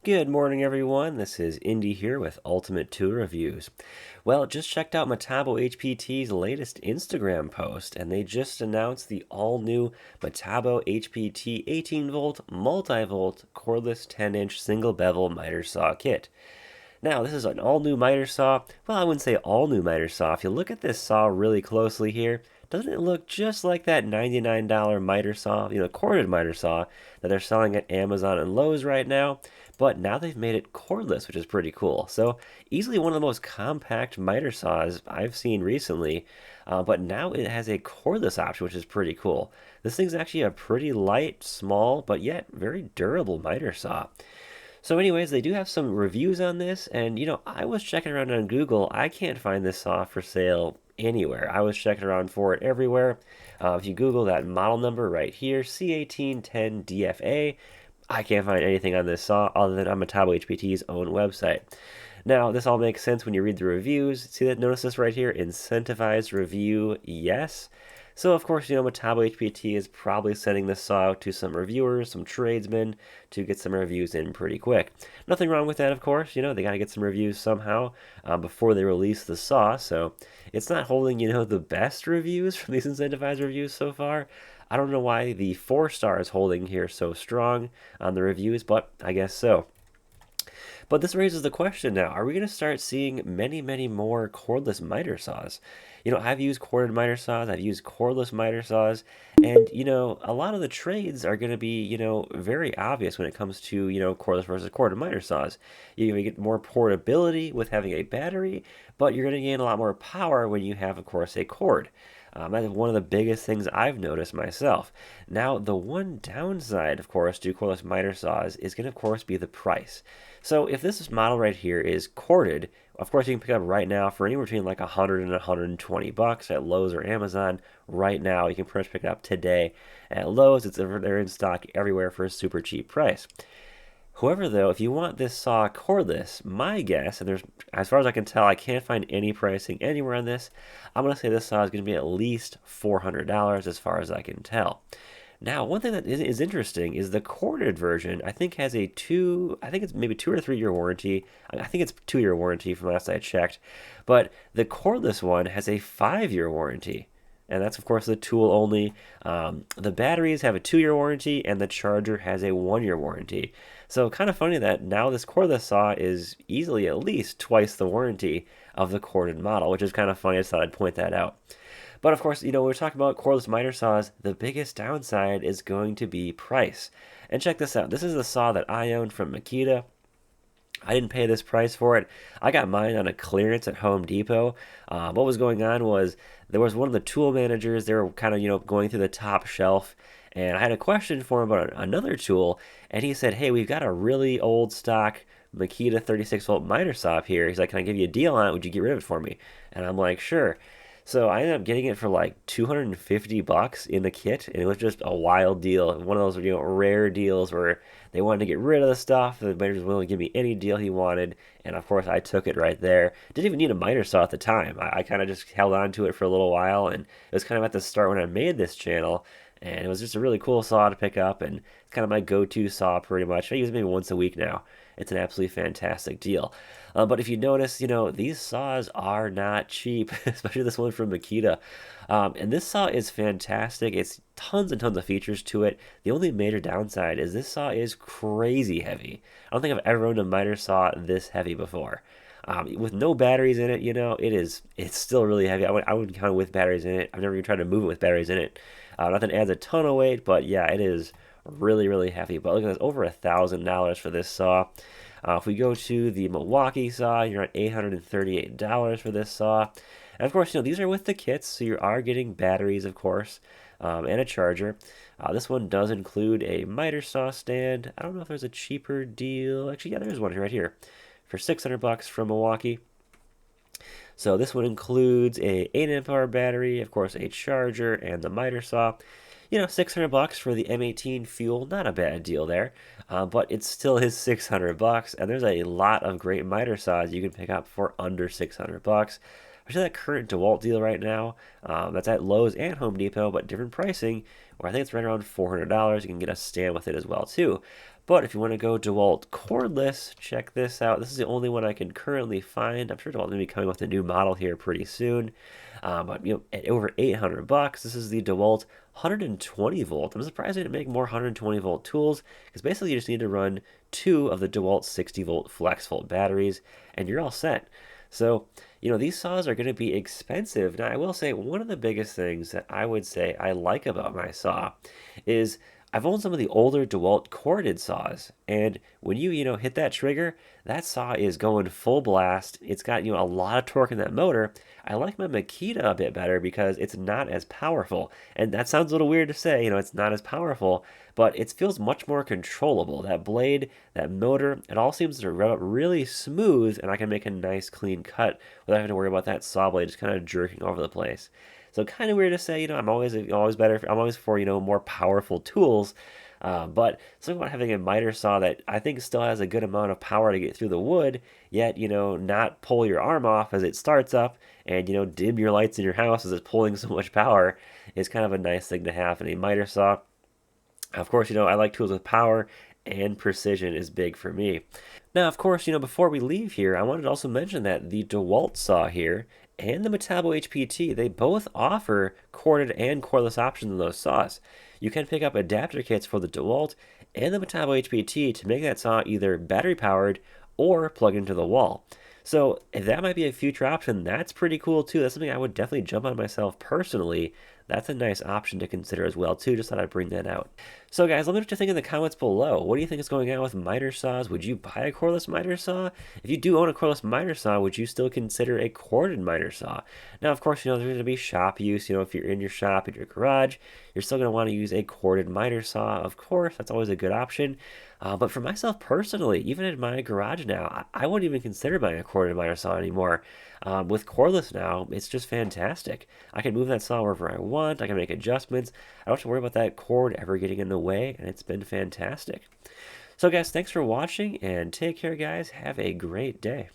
Good morning, everyone. This is Indy here with Ultimate Tool Reviews. Well, just checked out Metabo HPT's latest Instagram post, and they just announced the all-new Metabo HPT 18-volt multi-volt cordless 10-inch single bevel miter saw kit. Now, this is an all-new miter saw. Well, I wouldn't say all-new miter saw. If you look at this saw really closely here, doesn't it look just like that $99 miter saw, corded miter saw that they're selling at Amazon and Lowe's right now? But now they've made it cordless, which is pretty cool. So easily one of the most compact miter saws I've seen recently. But now it has a cordless option, which is pretty cool. This thing's actually a pretty light, small, but yet very durable miter saw. So anyways, they do have some reviews on this, and I was checking around on Google. I can't find this saw for sale anywhere. I was checking around for it everywhere. If you Google that model number right here, C1810DFA, I can't find anything on this saw other than on Metabo HPT's own website. Now, this all makes sense when you read the reviews. See that? Notice this right here, incentivized review, yes. So, of course, Metabo HPT is probably sending this saw out to some reviewers, some tradesmen, to get some reviews in pretty quick. Nothing wrong with that, of course. They got to get some reviews somehow before they release the saw. So, it's not holding, the best reviews from these incentivized reviews so far. I don't know why the 4-star is holding here so strong on the reviews, but I guess so. But this raises the question now, are we going to start seeing many, many more cordless miter saws? I've used corded miter saws, I've used cordless miter saws, and, a lot of the trades are going to be, very obvious when it comes to, cordless versus corded miter saws. You're going to get more portability with having a battery, but you're going to gain a lot more power when you have, of course, a cord. That's one of the biggest things I've noticed myself. Now, the one downside, of course, to cordless miter saws is going to, of course, be the price. So if this model right here is corded, of course, you can pick it up right now for anywhere between like 100 and 120 bucks at Lowe's or Amazon. Right now, you can pretty much pick it up today at Lowe's. They're in stock everywhere for a super cheap price. However, though, if you want this saw cordless, my guess, and as far as I can tell, I can't find any pricing anywhere on this. I'm going to say this saw is going to be at least $400 as far as I can tell. Now, one thing that is interesting is the corded version, I think has I think it's maybe 2 or 3 year warranty. I think it's 2-year warranty from last I checked. But the cordless one has a 5-year warranty. And that's, of course, the tool only. The batteries have a 2-year warranty, and the charger has a 1-year warranty. So kind of funny that now this cordless saw is easily at least twice the warranty of the corded model, which is kind of funny. I just thought I'd point that out. But of course, when we're talking about cordless miter saws, the biggest downside is going to be price. And check this out. This is the saw that I owned from Makita. I didn't pay this price for it. I got mine on a clearance at Home Depot. What was going on was there was one of the tool managers. They were kind of, going through the top shelf. And I had a question for him about another tool. And he said, hey, we've got a really old stock Makita 36-volt miter saw up here. He's like, can I give you a deal on it? Would you get rid of it for me? And I'm like, sure. So I ended up getting it for like 250 bucks in the kit, and it was just a wild deal. One of those, rare deals where they wanted to get rid of the stuff. The miter was willing to give me any deal he wanted, and of course I took it right there. Didn't even need a miter saw at the time. I kind of just held on to it for a little while, and it was kind of at the start when I made this channel. And it was just a really cool saw to pick up, and it's kind of my go-to saw pretty much. I use it maybe once a week now. It's an absolutely fantastic deal. But if you notice, these saws are not cheap, especially this one from Makita. And this saw is fantastic. It's tons and tons of features to it. The only major downside is this saw is crazy heavy. I don't think I've ever owned a miter saw this heavy before. With no batteries in it, it's still really heavy. I wouldn't count it with batteries in it. I've never even tried to move it with batteries in it. Not that it adds a ton of weight, but yeah, it is really, really heavy. But look at this, over $1,000 for this saw. If we go to the Milwaukee saw, you're at $838 for this saw. And of course, these are with the kits, so you are getting batteries, of course, and a charger. This one does include a miter saw stand. I don't know if there's a cheaper deal. Actually, yeah, there's one right here for 600 bucks from Milwaukee. So this one includes a 8 amp hour battery, of course, a charger, and the miter saw. 600 bucks for the M18 fuel, not a bad deal there, but it still is 600 bucks, and there's a lot of great miter saws you can pick up for under 600 bucks. Especially that current DeWalt deal right now, that's at Lowe's and Home Depot, but different pricing, where I think it's right around $400. You can get a stand with it as well, too. But if you want to go DeWalt cordless, check this out. This is the only one I can currently find. I'm sure DeWalt will be coming with a new model here pretty soon. But at over 800 bucks, this is the DeWalt 120 volt. I'm surprised they didn't make more 120 volt tools because basically you just need to run two of the DeWalt 60 volt flex volt batteries and you're all set. So, these saws are going to be expensive. Now, I will say one of the biggest things that I would say I like about my saw is I've owned some of the older DeWalt corded saws, and when you hit that trigger, that saw is going full blast. It's got, a lot of torque in that motor. I like my Makita a bit better because it's not as powerful. And that sounds a little weird to say, it's not as powerful, but it feels much more controllable. That blade, that motor, it all seems to rev up really smooth, and I can make a nice clean cut without having to worry about that saw blade just kind of jerking over the place. So kind of weird to say, I'm always better. I'm always for more powerful tools. But something about having a miter saw that I think still has a good amount of power to get through the wood, yet not pull your arm off as it starts up, and dim your lights in your house as it's pulling so much power is kind of a nice thing to have in a miter saw. Of course, I like tools with power, and precision is big for me. Now, of course, before we leave here, I wanted to also mention that the DeWalt saw here and the Metabo HPT, they both offer corded and cordless options in those saws. You can pick up adapter kits for the DeWalt and the Metabo HPT to make that saw either battery powered or plug into the wall. So if that might be a future option, that's pretty cool too. That's something I would definitely jump on myself personally. That's a nice option to consider as well too. Just thought I'd bring that out. So guys, let me know what you think in the comments below. What do you think is going on with miter saws? Would you buy a cordless miter saw? If you do own a cordless miter saw, would you still consider a corded miter saw? Now, of course, there's going to be shop use. If you're in your shop, in your garage, you're still going to want to use a corded miter saw. Of course, that's always a good option. But for myself personally, even in my garage now, I wouldn't even consider buying a corded miter saw anymore. With cordless now, it's just fantastic. I can move that saw wherever I want. I can make adjustments. I don't have to worry about that cord ever getting in the way, and it's been fantastic. So guys, thanks for watching, and take care, guys. Have a great day.